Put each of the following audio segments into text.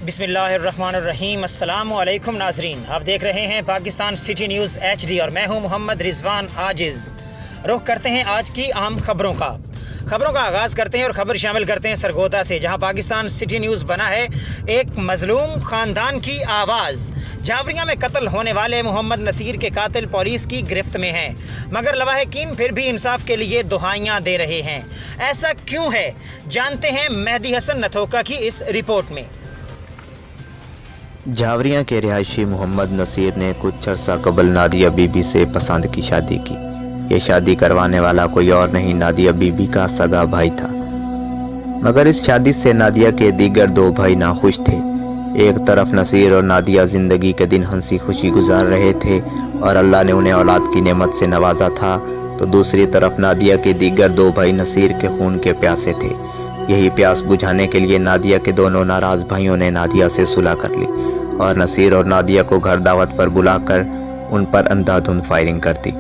بسم اللہ الرحمن الرحیم۔ السلام علیکم ناظرین، آپ دیکھ رہے ہیں پاکستان سٹی نیوز HD اور میں ہوں محمد رضوان عاجز۔ رخ کرتے ہیں آج کی اہم خبروں کا آغاز کرتے ہیں اور خبر شامل کرتے ہیں سرگودا سے، جہاں پاکستان سٹی نیوز بنا ہے ایک مظلوم خاندان کی آواز۔ جاوریہ میں قتل ہونے والے محمد نصیر کے قاتل پولیس کی گرفت میں ہیں، مگر لواحقین پھر بھی انصاف کے لیے دہائیاں دے رہے ہیں۔ ایسا کیوں ہے، جانتے ہیں مہدی حسن نتھوکا کی اس رپورٹ میں۔ جاوریہ کے رہائشی محمد نصیر نے کچھ عرصہ قبل نادیہ بی بی سے پسند کی شادی کی۔ یہ شادی کروانے والا کوئی اور نہیں، نادیہ بی بی کا سگا بھائی تھا، مگر اس شادی سے نادیہ کے دیگر دو بھائی ناخوش تھے۔ ایک طرف نصیر اور نادیہ زندگی کے دن ہنسی خوشی گزار رہے تھے اور اللہ نے انہیں اولاد کی نعمت سے نوازا تھا، تو دوسری طرف نادیہ کے دیگر دو بھائی نصیر کے خون کے پیاسے تھے۔ یہی پیاس بجھانے کے لیے نادیہ کے دونوں ناراض بھائیوں نے نادیہ سے صلح کر لی اور نصیر اور نادیہ کو گھر دعوت پر بلا کر ان پر اندھا دھند فائرنگ کر دی،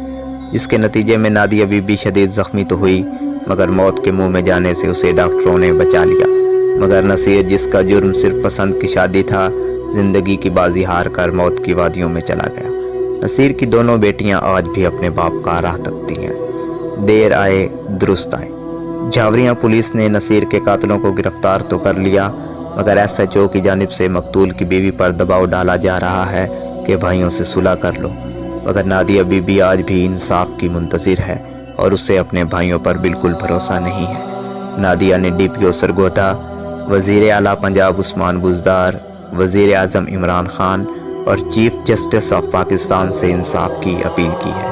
جس کے نتیجے میں نادیہ بی بی شدید زخمی تو ہوئی، مگر موت کے منہ میں جانے سے اسے ڈاکٹروں نے بچا لیا۔ مگر نصیر، جس کا جرم صرف پسند کی شادی تھا، زندگی کی بازی ہار کر موت کی وادیوں میں چلا گیا۔ نصیر کی دونوں بیٹیاں آج بھی اپنے باپ کا راہ تکتی ہیں۔ دیر آئے درست آئے۔ جاوریہ پولیس نے نصیر کے قاتلوں کو گرفتار تو کر لیا، مگر SHO کی جانب سے مقتول کی بیوی پر دباؤ ڈالا جا رہا ہے کہ بھائیوں سے صلح کر لو، مگر نادیہ بی بی آج بھی انصاف کی منتظر ہے اور اسے اپنے بھائیوں پر بالکل بھروسہ نہیں ہے۔ نادیہ نے DPO سرگودا، وزیر اعلیٰ پنجاب عثمان بزدار، وزیر اعظم عمران خان اور چیف جسٹس آف پاکستان سے انصاف کی اپیل کی ہے۔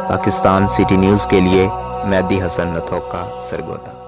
پاکستان سٹی نیوز کے لیے مہدی حسن نتھوکا، سرگودا۔